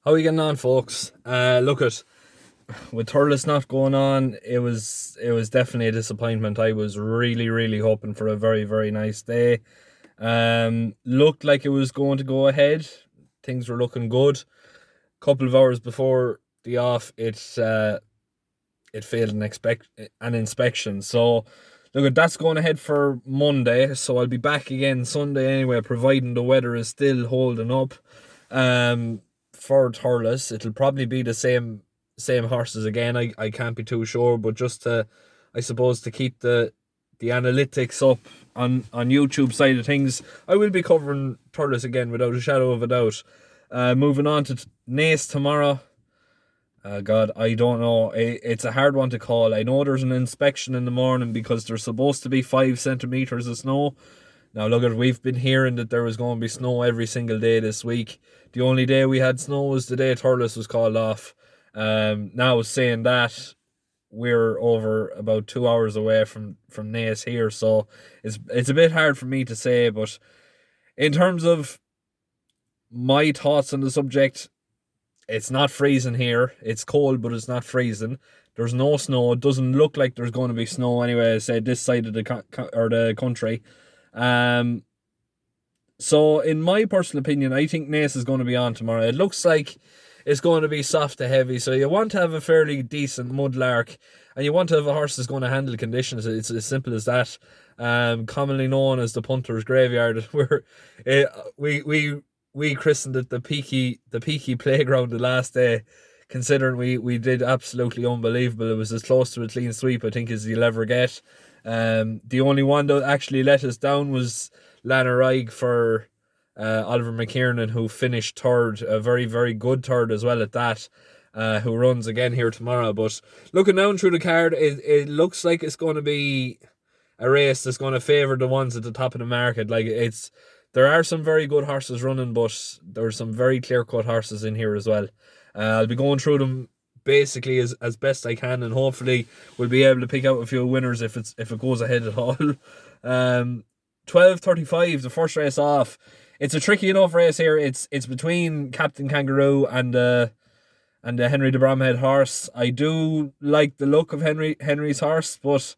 How are you getting on, folks? Look at with Thurles not going on, it was definitely a disappointment. I was really hoping for a very nice day. Looked like it was going to go ahead. Things were looking good. Couple of hours before the off, it failed an inspection. So look, that's going ahead for Monday. So I'll be back again Sunday anyway, providing the weather is still holding up. Um, for Thurles, it'll probably be the same horses again. I can't be too sure, but just to, I suppose, to keep the analytics up on YouTube side of things, I will be covering Thurles again without a shadow of a doubt. Moving on to Naas tomorrow. God, I don't know. It's a hard one to call. I know there's an inspection in the morning because there's supposed to be 5 centimeters of snow. Now, look, we've been hearing that there was going to be snow every single day this week. The only day we had snow was the day Thurles was called off. Now, saying that, we're over about 2 hours away from Naas here, so it's a bit hard for me to say. But in terms of my thoughts on the subject, it's not freezing here. It's cold, but it's not freezing. There's no snow. It doesn't look like there's going to be snow anyway. Say this side of the country. Um, so in my personal opinion, I think Naas is going to be on tomorrow. It looks like it's going to be soft to heavy. So you want to have a fairly decent mudlark, and you want to have a horse that's going to handle conditions. It's as simple as that. Commonly known as the punter's graveyard, where uh, we we we christened it the Peaky playground the last day, considering we did absolutely unbelievable. It was as close to a clean sweep, I think, as you'll ever get. The only one that actually let us down was Lanarige for Oliver McKiernan, who finished third, a very good third as well at that, who runs again here tomorrow. But looking down through the card, it looks like it's going to be a race that's going to favour the ones at the top of the market. There are some very good horses running, but there's some very clear cut horses in here as well. I'll be going through them basically as best I can, and hopefully we'll be able to pick out a few winners if it goes ahead at all. 12:35, the first race off. It's a tricky enough race here. It's between Captain Kangaroo and the Henry de Bromhead horse. I do like the look of Henry's horse, but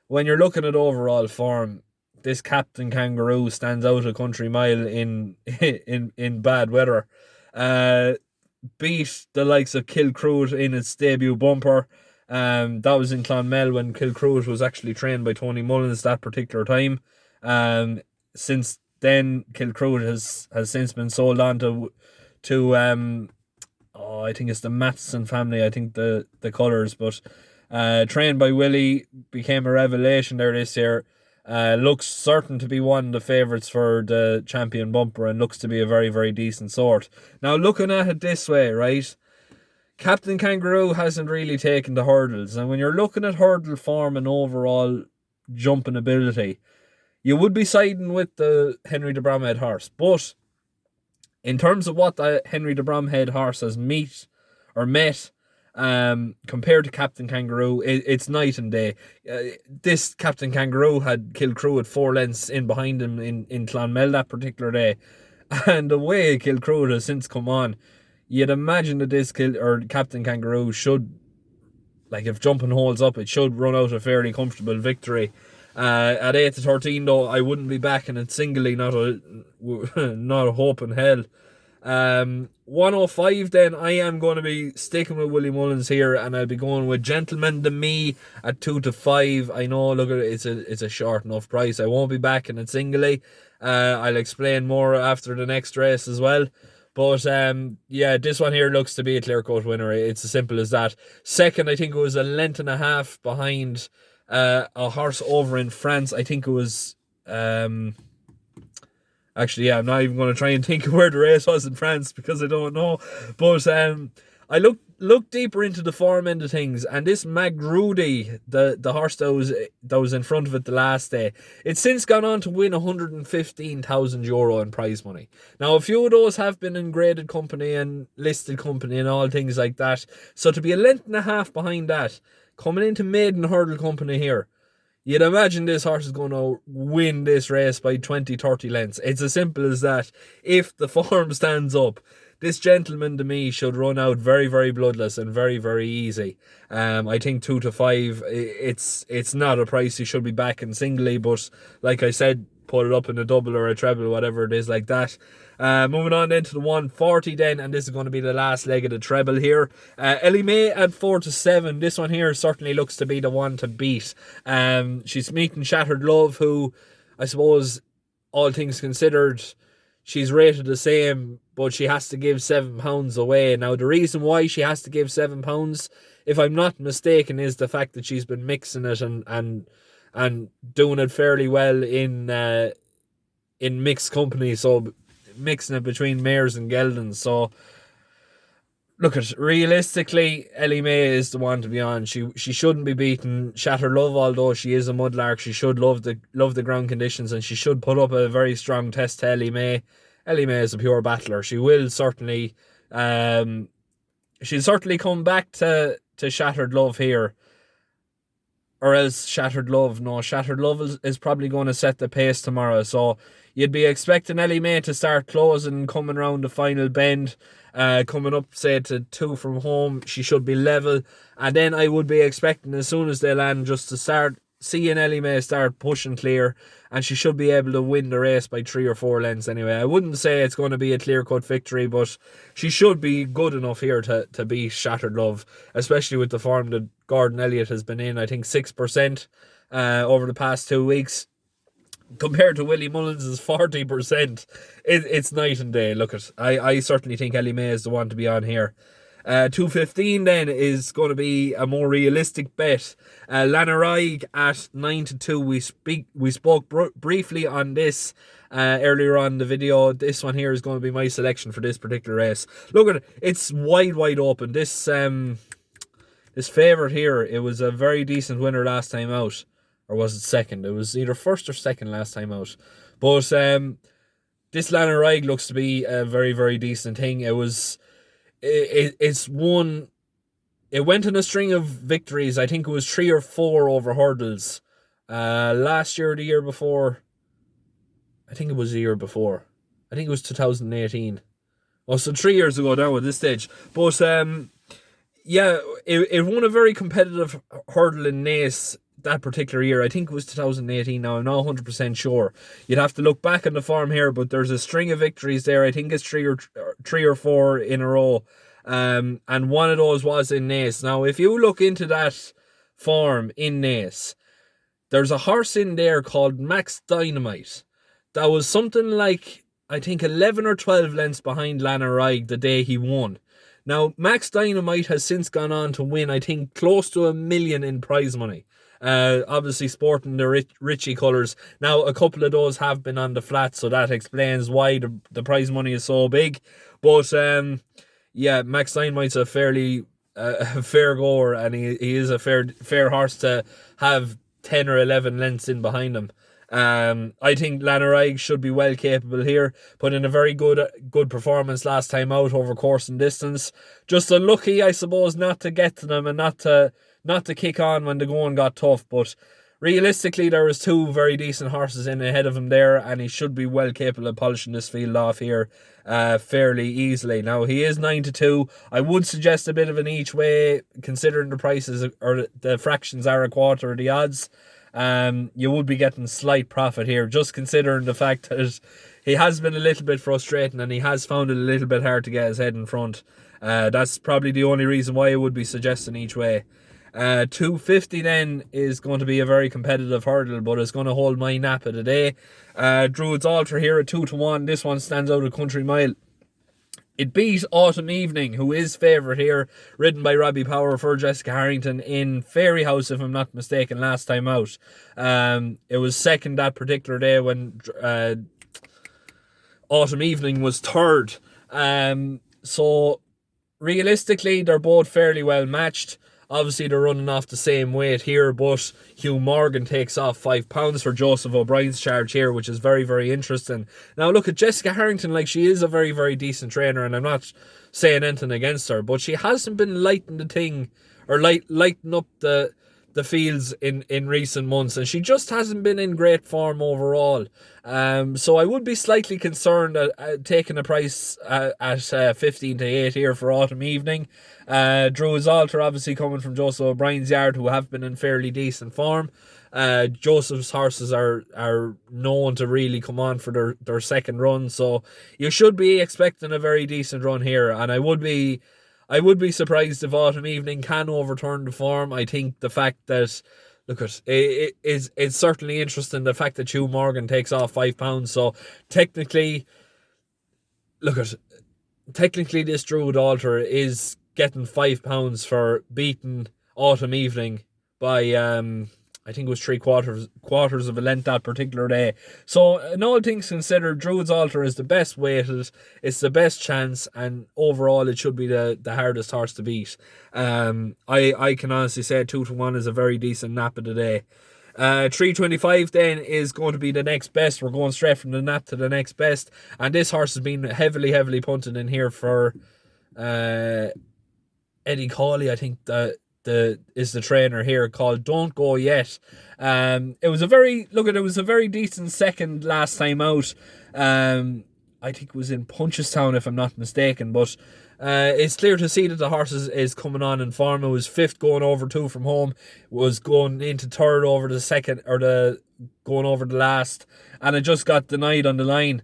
when you're looking at overall form, this Captain Kangaroo stands out a country mile in in bad weather. Uh, Beat the likes of Kilcruit in its debut bumper. That was in Clonmel when Kilcruit was actually trained by Tony Mullins that particular time. Since then, Kilcruit has since been sold on to I think it's the Matheson family. I think the colours, but trained by Willie, became a revelation there this year. Looks certain to be one of the favourites for the champion bumper, and looks to be a very decent sort. Now, looking at it this way, right? Captain Kangaroo hasn't really taken the hurdles, and when you're looking at hurdle form and overall jumping ability, you would be siding with the Henry de Bromhead horse. But in terms of what the Henry de Bromhead horse has met, compared to Captain Kangaroo, it's night and day. This Captain Kangaroo had Kilcrew at 4 lengths in behind him in Clonmel that particular day, and the way Kilcrew has since come on, you'd imagine that this Captain Kangaroo should, like, if jumping holds up, it should run out a fairly comfortable victory. At 8-13 though, I wouldn't be backing it singly, not a hope in hell. 105 then, I am going to be sticking with Willie Mullins here, and I'll be going with Gentleman to Me at 2-5. I know, look at it, it's a short enough price. I won't be backing it singly. I'll explain more after the next race as well. But yeah, this one here looks to be a clear-cut winner. It's as simple as that. Second, I think it was a length and a half behind a horse over in France. I think it was actually, yeah, I'm not even going to try and think of where the race was in France because I don't know. But I looked deeper into the form end of things, and this Magrudy, the horse that was in front of it the last day, it's since gone on to win €115,000 in prize money. Now, a few of those have been in graded company and listed company and all things like that. So to be a length and a half behind that, coming into maiden hurdle company here, you'd imagine this horse is going to win this race by 20-30 lengths. It's as simple as that. If the form stands up, this gentleman to me should run out very, very bloodless and very, very easy. I think 2 to 5, it's not a price he should be backing singly, but like I said, put it up in a double or a treble, whatever it is like that. Moving on then to the 140 then, and this is going to be the last leg of the treble here. Ellie May at 4 to 7. This one here certainly looks to be the one to beat. She's meeting Shattered Love, who I suppose, all things considered, she's rated the same, but she has to give £7 away. Now, the reason why she has to give £7, if I'm not mistaken, is the fact that she's been mixing it and doing it fairly well in mixed company, so mixing it between mares and geldings. So look, at realistically, Ellie May is the one to be on. She shouldn't be beating Shattered Love, although she is a mudlark. She should love the ground conditions, and she should put up a very strong test to Ellie May. Ellie May is a pure battler. She will certainly she'll certainly come back to Shattered Love here. Or else Shattered Love. No, Shattered Love is probably going to set the pace tomorrow. So you'd be expecting Ellie May to start closing, coming around the final bend. Coming up, say, to 2 from home. She should be level. And then I would be expecting, as soon as they land, just to start seeing Ellie May start pushing clear. And she should be able to win the race by 3 or 4 lengths anyway. I wouldn't say it's going to be a clear-cut victory, but she should be good enough here to beat Shattered Love, especially with the form that Gordon Elliott has been in. I think 6% over the past 2 weeks. Compared to Willie Mullins' 40%, it's night and day. Look, I certainly think Ellie May is the one to be on here. 215 then is going to be a more realistic bet. Lanarige at 9 to 2. We spoke briefly on this earlier on in the video. This one here is going to be my selection for this particular race. Look at it, it's wide open. This favourite here, it was a very decent winner last time out. Or was it second? It was either first or second last time out. But this Lanarige looks to be a very, very decent thing. It's one. It went in a string of victories. I think it was 3 or 4 over hurdles. Last year or the year before. I think it was the year before. I think it was 2018. Oh, so 3 years ago now at this stage. But yeah, it won a very competitive hurdle in Naas that particular year. I think it was 2018 now. I'm not 100% sure. You'd have to look back on the form here, but there's a string of victories there. I think it's 3 or 4 in a row. And one of those was in Naas. Now, if you look into that form in Naas, there's a horse in there called Max Dynamite that was something like, I think, 11 or 12 lengths behind Lanarige the day he won. Now, Max Dynamite has since gone on to win, I think, close to $1 million in prize money. Obviously sporting the Richie colours. Now, a couple of those have been on the flat, so that explains why the prize money is so big. But yeah, Max Dynamite's a fairly fair goer, and he is a fair horse to have 10 or 11 lengths in behind him. I think Lanarige should be well capable here. Put in a very good performance last time out over course and distance. Just unlucky, I suppose, not to get to them and not to kick on when the going got tough. But realistically, there was 2 very decent horses in ahead of him there, and he should be well capable of polishing this field off here fairly easily. Now, he is 9 to 2. I would suggest a bit of an each way, considering the prices or the fractions are a quarter of the odds. You would be getting slight profit here, just considering the fact that he has been a little bit frustrating and he has found it a little bit hard to get his head in front. That's probably the only reason why I would be suggesting each way. 250 then is going to be a very competitive hurdle, but it's going to hold my nap of the day. Druid's Altar here at 2 to 1. This one stands out a country mile. It beat Autumn Evening, who is favourite here, ridden by Robbie Power for Jessica Harrington in Fairy House, if I'm not mistaken, last time out. It was second that particular day when Autumn Evening was third. So realistically, they're both fairly well matched. Obviously, they're running off the same weight here, but Hugh Morgan takes off £5 for Joseph O'Brien's charge here, which is very, very interesting. Now, look at Jessica Harrington. Like, she is a very, very decent trainer, and I'm not saying anything against her, but she hasn't been lighting the thing, or lighting up the the fields in recent months, and she just hasn't been in great form overall. So I would be slightly concerned at taking a price at 15 to 8 here for Autumn Evening. Drew's Altar obviously coming from Joseph O'Brien's yard, who have been in fairly decent form. Joseph's horses are known to really come on for their second run, so you should be expecting a very decent run here, and I would be surprised if Autumn Evening can overturn the form. I think the fact that, look, it's certainly interesting, the fact that Hugh Morgan takes off £5. So technically, look, technically this Druid Altar is getting £5 for beating Autumn Evening by I think it was quarters of a length that particular day. So in all things considered, Druid's Altar is the best weighted, it's the best chance, and overall it should be the hardest horse to beat. I can honestly say 2-1 is a very decent nap of the day. 325 then is going to be the next best. We're going straight from the nap to the next best, and this horse has been heavily punted in here for Eddie Cawley, I think is the trainer here, called Don't Go Yet. It was a very decent second last time out. I think it was in Punchestown, if I'm not mistaken, but it's clear to see that the horse is coming on in form. It was fifth going over 2 from home, was going into third over the second, or going over the last, and it just got denied on the line.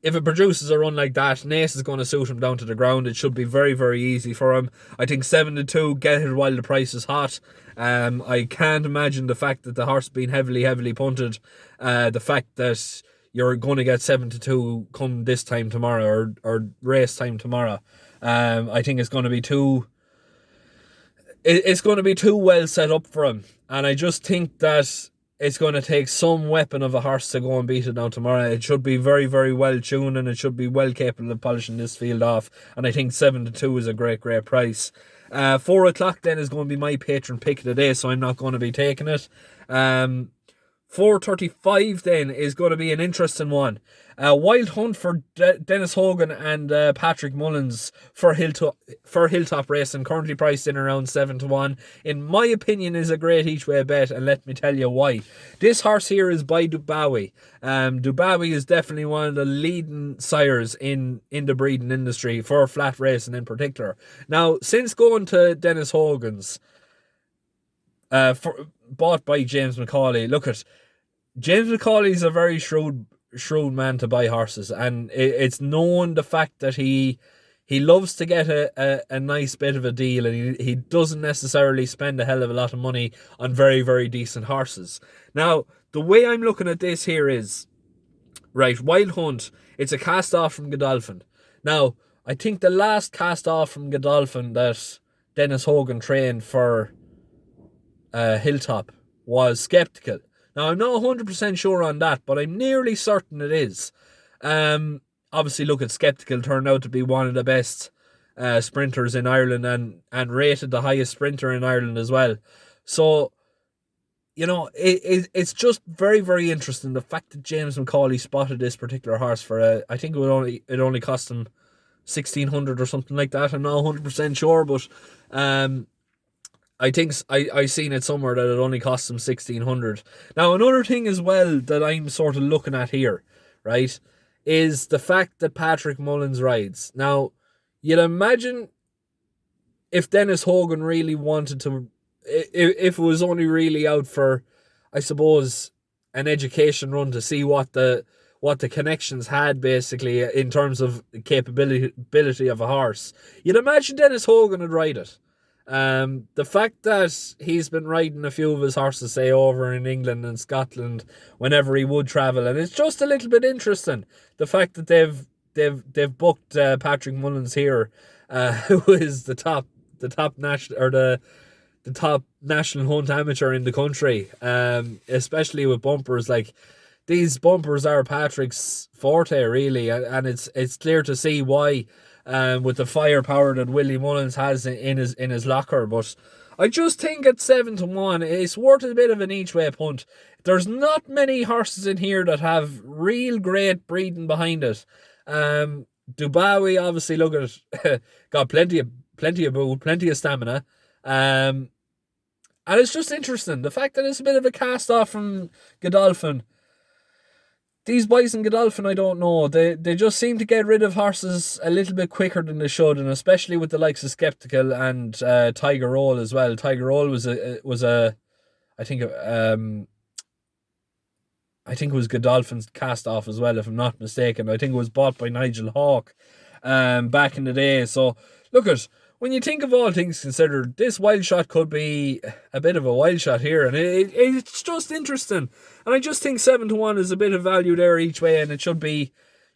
If it produces a run like that, Naas is going to suit him down to the ground. It should be very easy for him. I think 7-2, get it while the price is hot. I can't imagine the fact that the horse being heavily punted, the fact that you're going to get 7-2 come this time tomorrow, or race time tomorrow. I think it's going to be too well set up for him, and I just think that it's going to take some weapon of a horse to go and beat it down tomorrow. It should be very well tuned, and it should be well capable of polishing this field off. And I think 7-2 is a great price. 4 o'clock then is going to be my patron pick of the day, so I'm not going to be taking it. 4:35 then is going to be an interesting one. Wild Hunt for Dennis Hogan and Patrick Mullins for Hilltop Racing, currently priced in around 7-1. In my opinion, is a great each way bet, and let me tell you why. This horse here is by Dubawi. Dubawi is definitely one of the leading sires in the breeding industry for flat racing in particular. Now, since going to Dennis Hogan's, bought by James McCauley, look at James McCauley's a very shrewd man to buy horses, and it's known the fact that he loves to get a nice bit of a deal, and he doesn't necessarily spend a hell of a lot of money on very decent horses. Now, the way I'm looking at this here is, right, Wild Hunt, it's a cast off from Godolphin. Now, I think the last cast off from Godolphin that Dennis Hogan trained for Hilltop was Skeptical. Now, I'm not 100% sure on that, but I'm nearly certain it is. Obviously, look, at Skeptical turned out to be one of the best sprinters in Ireland, and rated the highest sprinter in Ireland as well. So, you know, it's just very interesting, the fact that James McCauley spotted this particular horse for I think it only cost him 1,600 or something like that. I'm not 100% sure, but I think I seen it somewhere that it only cost him 1,600. Now, another thing as well that I'm sort of looking at here, right, is the fact that Patrick Mullins rides. Now, you'd imagine if Dennis Hogan really wanted to, if it was only really out for, I suppose, an education run to see what the connections had, basically, in terms of capability of a horse, you'd imagine Dennis Hogan would ride it. The fact that he's been riding a few of his horses, say, over in England and Scotland whenever he would travel, and it's just a little bit interesting, the fact that they've booked Patrick Mullins here, who is the top national hunt amateur in the country, especially with bumpers. Like, these bumpers are Patrick's forte, really, and it's clear to see why, with the firepower that Willie Mullins has in his locker. But I just think at 7-1, it's worth a bit of an each way punt. There's not many horses in here that have real great breeding behind it. Dubawi, obviously, look at it, got plenty of bull, plenty of stamina. And it's just interesting. The fact that it's a bit of a cast off from Godolphin. These boys in Godolphin, I don't know. They just seem to get rid of horses a little bit quicker than they should, and especially with the likes of Skeptical and Tiger Roll as well. Tiger Roll was a I think I think it was Godolphin's cast off as well, if I'm not mistaken. I think it was bought by Nigel Hawke back in the day. So look at when you think of all things considered, this wild shot could be a bit of a wild shot here, and it's just interesting. And I just think 7-1 is a bit of value there each way, and it should be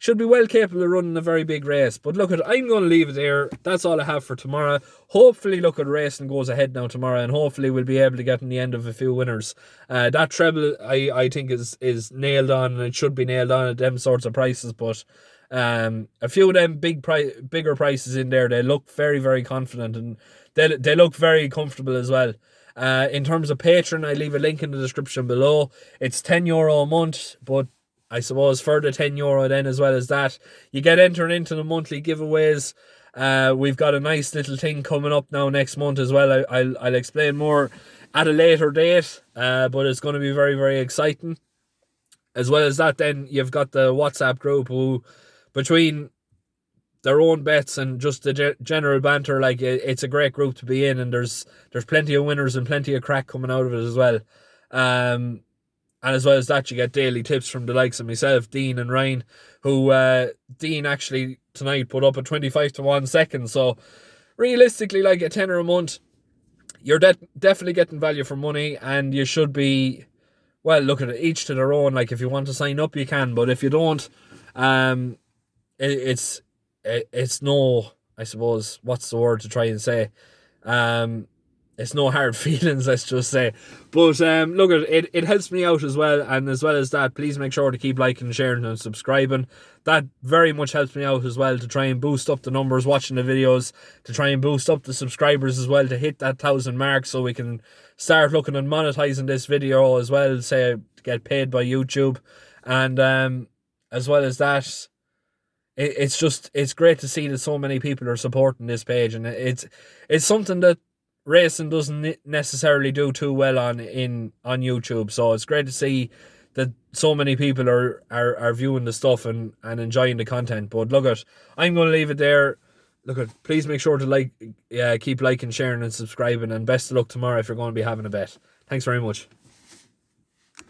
well capable of running a very big race. But look at, I'm going to leave it there. That's all I have for tomorrow. Hopefully, look at racing goes ahead now tomorrow, and hopefully we'll be able to get in the end of a few winners. That treble, I think is nailed on, and it should be nailed on at them sorts of prices. But a few of them bigger prices in there, they look very, very confident, and they look very comfortable as well. In terms of Patreon, I leave a link in the description below. It's €10 a month, but I suppose for the €10 then, as well as that, you get entered into the monthly giveaways. We've got a nice little thing coming up now next month as well. I'll explain more at a later date, but it's going to be very, very exciting. As well as that, then you've got the WhatsApp group who, between their own bets and just the general banter, like it's a great group to be in, and there's plenty of winners and plenty of crack coming out of it as well. And as well as that, you get daily tips from the likes of myself, Dean and Ryan, who Dean actually tonight put up a 25-1 second. So realistically, like a tenner a month, you're definitely getting value for money, and you should be, well, look at it, each to their own. Like if you want to sign up, you can, but if you don't, it's no, I suppose, what's the word to try and say? It's no hard feelings, let's just say. But look, it helps me out as well. And as well as that, please make sure to keep liking, sharing and subscribing. That very much helps me out as well, to try and boost up the numbers watching the videos, to try and boost up the subscribers as well, to hit that 1,000 mark, so we can start looking at monetizing this video as well, say to get paid by YouTube. And as well as that, it's great to see that so many people are supporting this page, and it's something that racing doesn't necessarily do too well on YouTube. So it's great to see that so many people are viewing the stuff and enjoying the content. But look at, I'm going to leave it there. Look at, please make sure to keep liking, sharing and subscribing, and best of luck tomorrow if you're going to be having a bet. Thanks very much.